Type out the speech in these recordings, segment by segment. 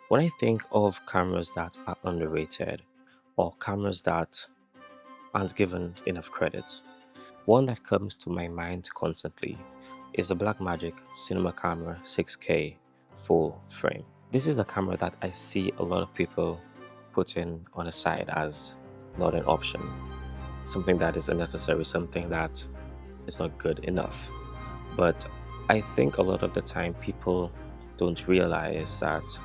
When I think of cameras that are underrated or cameras that aren't given enough credit, one that comes to my mind constantly is the Blackmagic Cinema Camera 6K full frame. This is a camera that I see a lot of people putting on the side as not an option, something that is unnecessary, something that is not good enough. But I think a lot of the time people don't realize that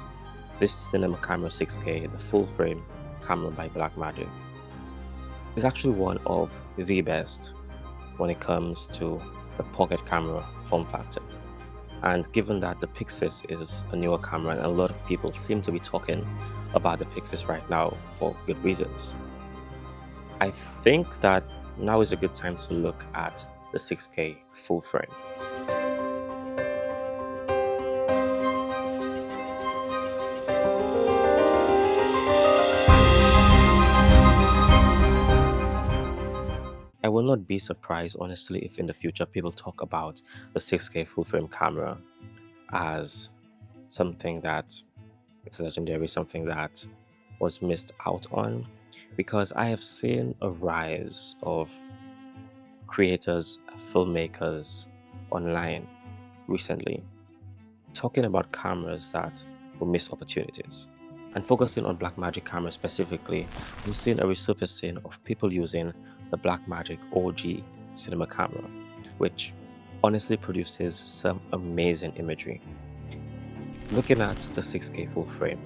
this Cinema Camera 6K, the full frame camera by Blackmagic, is actually one of the best when it comes to the pocket camera form factor. And given that the PYXIS is a newer camera and a lot of people seem to be talking about the PYXIS right now for good reasons, I think that now is a good time to look at the 6K full frame. I will not be surprised, honestly, if in the future people talk about the 6K full frame camera as something that is legendary, something that was missed out on, because I have seen a rise of creators, filmmakers online recently talking about cameras that will miss opportunities. And focusing on Blackmagic cameras specifically, I'm seeing a resurfacing of people using the Blackmagic OG cinema camera, which honestly produces some amazing imagery. Looking at the 6K full frame,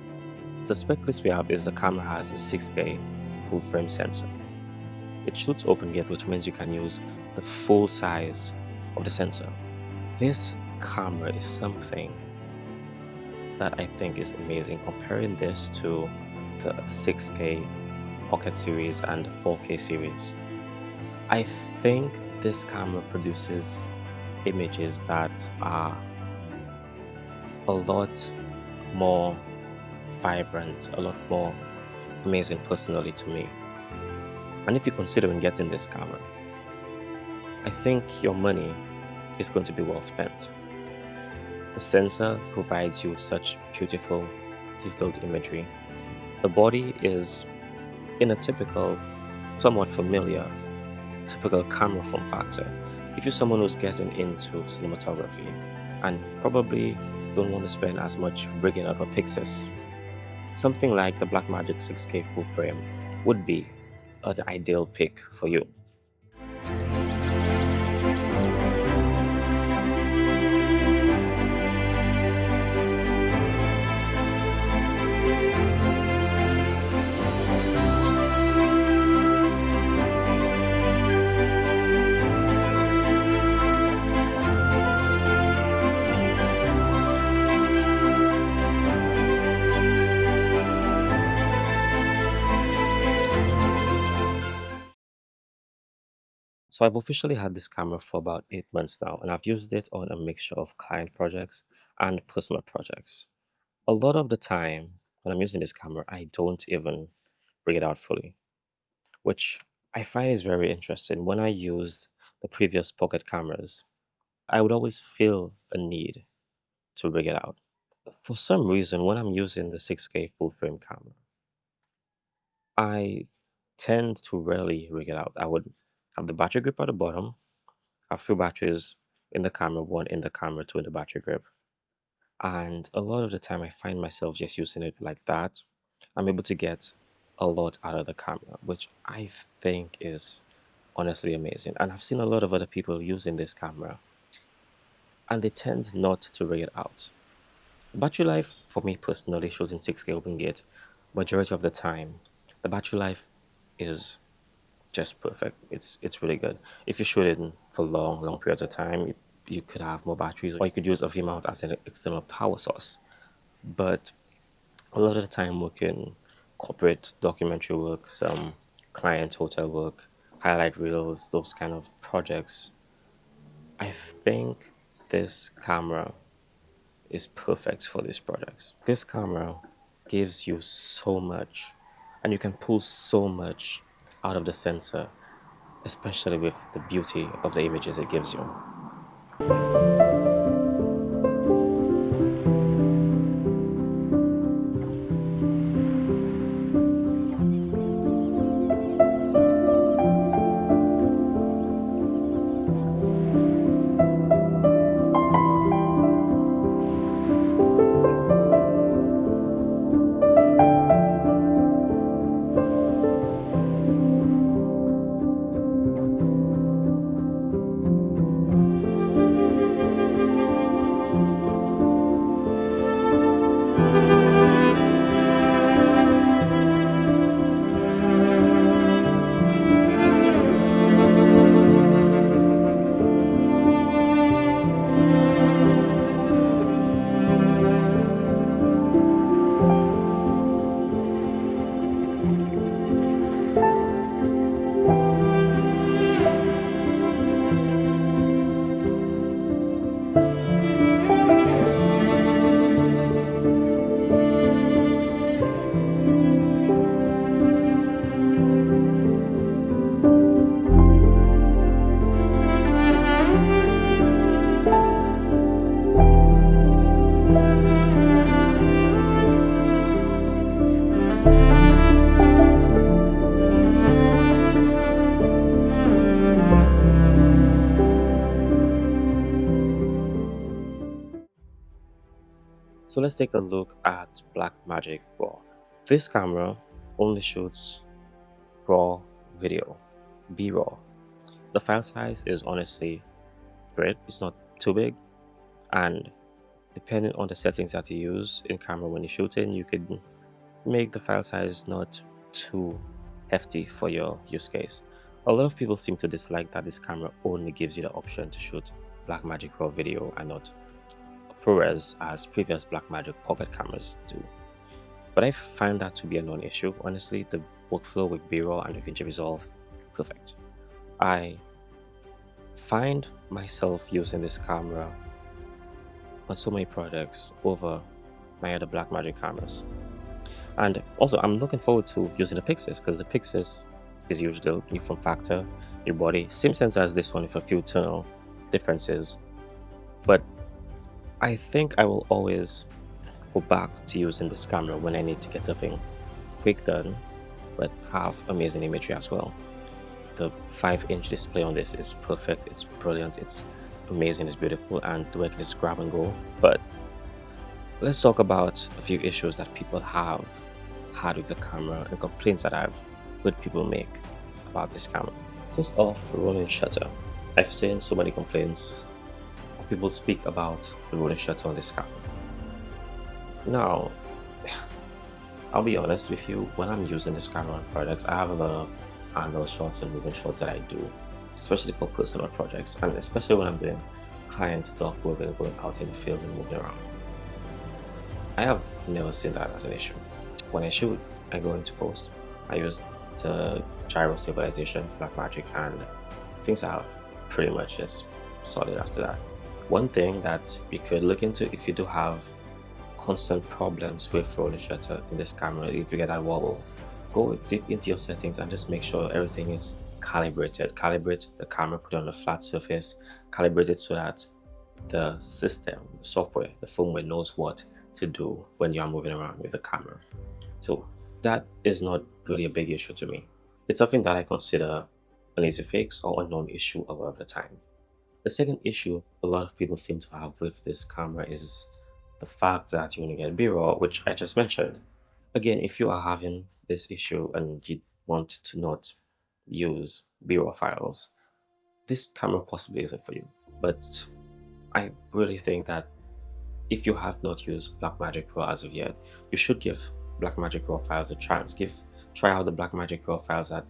the spec list we have is the camera has a 6K full frame sensor. It shoots open gate, which means you can use the full size of the sensor. This camera is something that I think is amazing. Comparing this to the 6K Pocket series and the 4K series, I think this camera produces images that are a lot more vibrant, a lot more amazing personally to me. And if you're considering getting this camera, I think your money is going to be well spent. The sensor provides you such beautiful, detailed imagery. The body is in a typical, somewhat familiar, typical camera form factor. If you're someone who's getting into cinematography and probably don't want to spend as much rigging up a PYXIS, something like the Blackmagic 6K full frame would be an ideal pick for you. So I've officially had this camera for about 8 months now, and I've used it on a mixture of client projects and personal projects. A lot of the time when I'm using this camera, I don't even bring it out fully, which I find is very interesting. When I used the previous pocket cameras, I would always feel a need to rig it out. For some reason, when I'm using the 6K full frame camera, I tend to rarely rig it out. I would have the battery grip at the bottom, have two batteries in the camera, one in the camera, two in the battery grip. And a lot of the time, I find myself just using it like that. I'm able to get a lot out of the camera, which I think is honestly amazing. And I've seen a lot of other people using this camera, and they tend not to rig it out. Battery life, for me personally, shooting 6K open gate, majority of the time, the battery life is just perfect. It's really good. If you shoot it for long periods of time, you could have more batteries, or you could use a V mount as an external power source. But a lot of the time, working corporate documentary work, some client hotel work, highlight reels, those kind of projects, I think this camera is perfect for these projects. This camera gives you so much, and you can pull so much out of the sensor, especially with the beauty of the images it gives you. So let's take a look at Blackmagic Raw. This camera only shoots raw video, B-raw. The file size is honestly great. It's not too big, and depending on the settings that you use in camera when you're shooting, you could make the file size not too hefty for your use case. A lot of people seem to dislike that this camera only gives you the option to shoot Blackmagic RAW video and not ProRes as previous Blackmagic pocket cameras do. But I find that to be a non-issue. Honestly, the workflow with B-raw and DaVinci Resolve, perfect. I find myself using this camera on so many projects over my other Blackmagic cameras. And also, I'm looking forward to using the PYXIS, because the PYXIS is usually new form factor, new body, same sensor as this one with a few tonal differences. But I think I will always go back to using this camera when I need to get something quick done, but have amazing imagery as well. The 5-inch display on this is perfect, it's brilliant, it's amazing, it's beautiful, and the way I can just grab and go. But let's talk about a few issues that people have had with the camera and complaints that I've heard people make about this camera. First off, rolling shutter. I've seen so many complaints. People speak about the rolling shutter on this camera. Now, I'll be honest with you, when I'm using this camera on projects, I have a lot of angle shots and moving shots that I do, especially for personal projects, and especially when I'm doing client doc work and going out in the field and moving around. I have never seen that as an issue. When I shoot, I go into post. I use the gyro stabilization for Blackmagic, and things are pretty much just solid after that. One thing that you could look into if you do have constant problems with rolling shutter in this camera, if you get that wobble, go deep into your settings and just make sure everything is calibrated. Calibrate the camera, put it on a flat surface, calibrate it so that the system, the software, the firmware knows what to do when you are moving around with the camera. So that is not really a big issue to me. It's something that I consider an easy fix or a non-issue a lot of the time. The second issue a lot of people seem to have with this camera is the fact that you only get B-raw, which I just mentioned. Again, if you are having this issue and you want to not use B-raw files, this camera possibly isn't for you. But I really think that if you have not used Blackmagic RAW as of yet, you should give Blackmagic RAW files a chance. Try out the Blackmagic RAW files that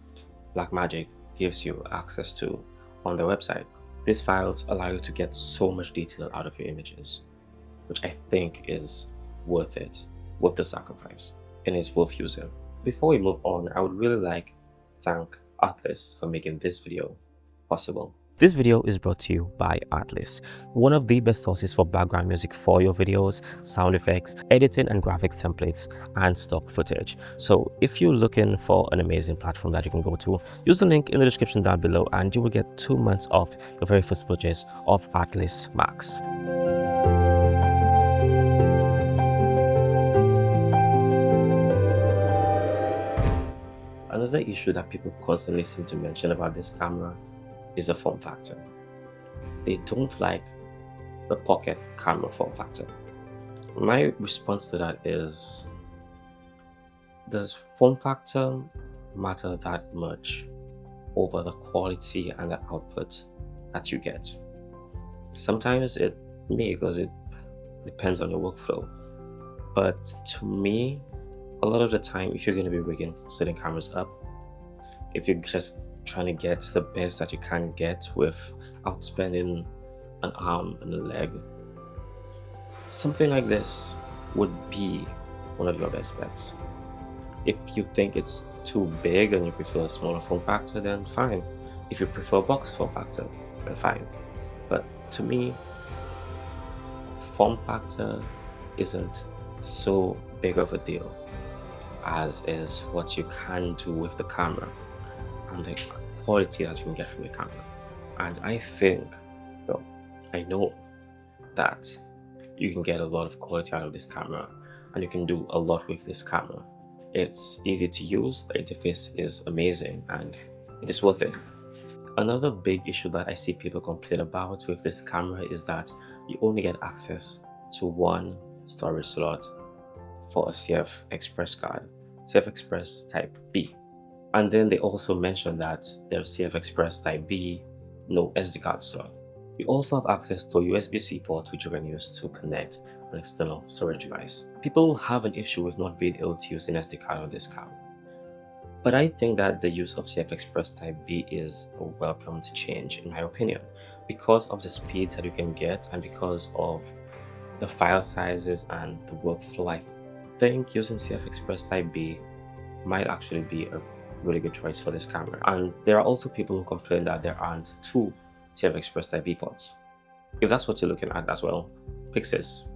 Blackmagic gives you access to on their website. These files allow you to get so much detail out of your images, which I think is worth it, worth the sacrifice, and it's worth using. Before we move on, I would really like to thank Atlas for making this video possible. This video is brought to you by Atlas, one of the best sources for background music for your videos, sound effects, editing and graphics templates, and stock footage. So if you're looking for an amazing platform that you can go to, use the link in the description down below and you will get 2 months off your very first purchase of Atlas Max. Another issue that people constantly seem to mention about this camera is the form factor. They don't like the pocket camera form factor. My response to that is, does form factor matter that much over the quality and the output that you get? Sometimes it may, because it depends on your workflow. But to me, a lot of the time, if you're going to be rigging certain cameras up, if you're just trying to get the best that you can get without spending an arm and a leg, something like this would be one of your best bets. If you think it's too big and you prefer a smaller form factor, then fine. If you prefer a box form factor, then fine. But to me, form factor isn't so big of a deal as is what you can do with the camera and the quality that you can get from the camera. And I think, well, I know that you can get a lot of quality out of this camera and you can do a lot with this camera. It's easy to use, the interface is amazing, and it is worth it. Another big issue that I see people complain about with this camera is that you only get access to one storage slot for a CF Express card, CF Express Type B. And then they also mentioned that there's CF Express Type B, no SD card slot. We also have access to a USB-C port which you can use to connect an external storage device. People have an issue with not being able to use an SD card on this camera. But I think that the use of CF Express Type B is a welcomed change in my opinion, because of the speeds that you can get and because of the file sizes and the workflow. I think using CF Express Type B might actually be a really good choice for this camera. And there are also people who complain that there aren't two CF Express Type B ports. If that's what you're looking at as well, PYXIS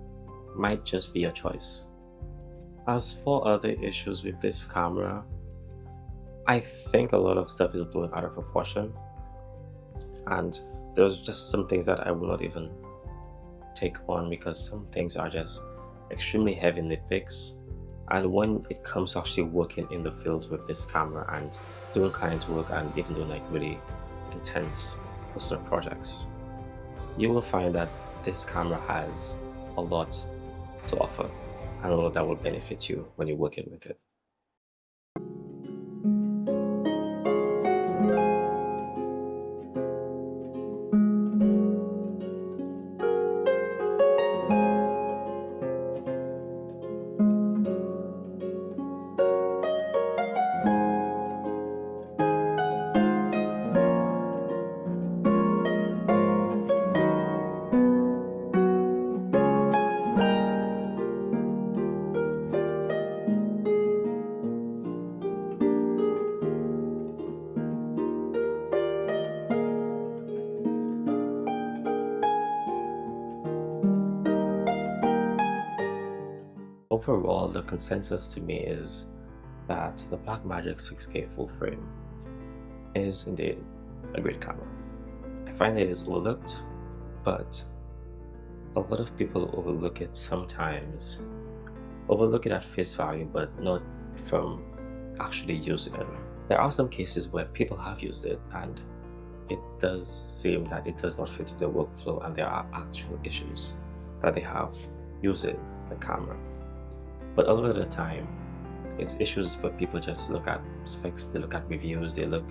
might just be your choice. As for other issues with this camera, I think a lot of stuff is blown out of proportion, and there's just some things that I will not even take on because some things are just extremely heavy nitpicks. And when it comes to actually working in the field with this camera and doing client work and even doing like really intense personal projects, you will find that this camera has a lot to offer and a lot that will benefit you when you're working with it. Overall, the consensus to me is that the Blackmagic 6K full frame is indeed a great camera. I find it is overlooked, but a lot of people overlook it sometimes. Overlook it at face value, but not from actually using it. There are some cases where people have used it and it does seem that it does not fit their workflow and there are actual issues that they have using the camera. But a lot of the time, it's issues where people just look at specs, they look at reviews, they look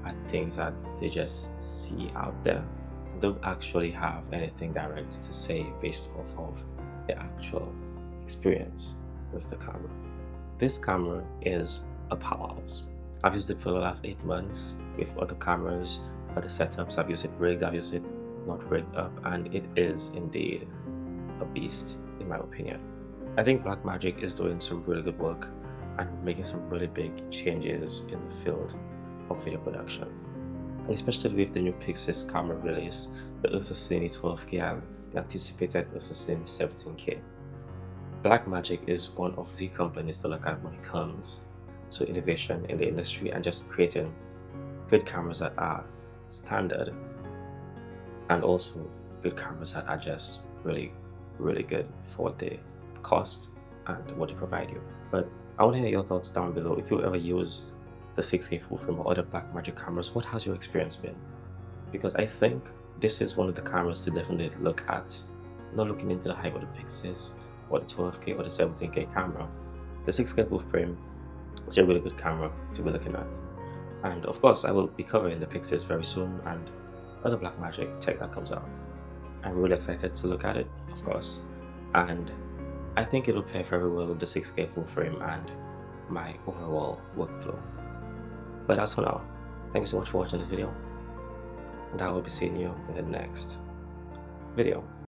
at things that they just see out there and don't actually have anything direct to say based off of the actual experience with the camera. This camera is a powerhouse. I've used it for the last 8 months with other cameras, other setups. I've used it rigged, I've used it not rigged up, and it is indeed a beast in my opinion. I think Blackmagic is doing some really good work and making some really big changes in the field of video production. And especially with the new PYXIS camera release, the Ursa Cine 12K and the anticipated Ursa Cine 17K. Blackmagic is one of the companies to look at when it comes to innovation in the industry and just creating good cameras that are standard and also good cameras that are just really good for what they cost and what they provide you. But I want to hear your thoughts down below. If you ever use the 6K full frame or other Blackmagic cameras, what has your experience been? Because I think this is one of the cameras to definitely look at. Not looking into the hype of the PYXIS or the 12K or the 17K camera. The 6K full frame is a really good camera to be looking at. And of course, I will be covering the PYXIS very soon and other Blackmagic tech that comes out. I'm really excited to look at it, of course. And I think it'll pair very well with the 6K full frame and my overall workflow. But as for now, thank you so much for watching this video, and I will be seeing you in the next video.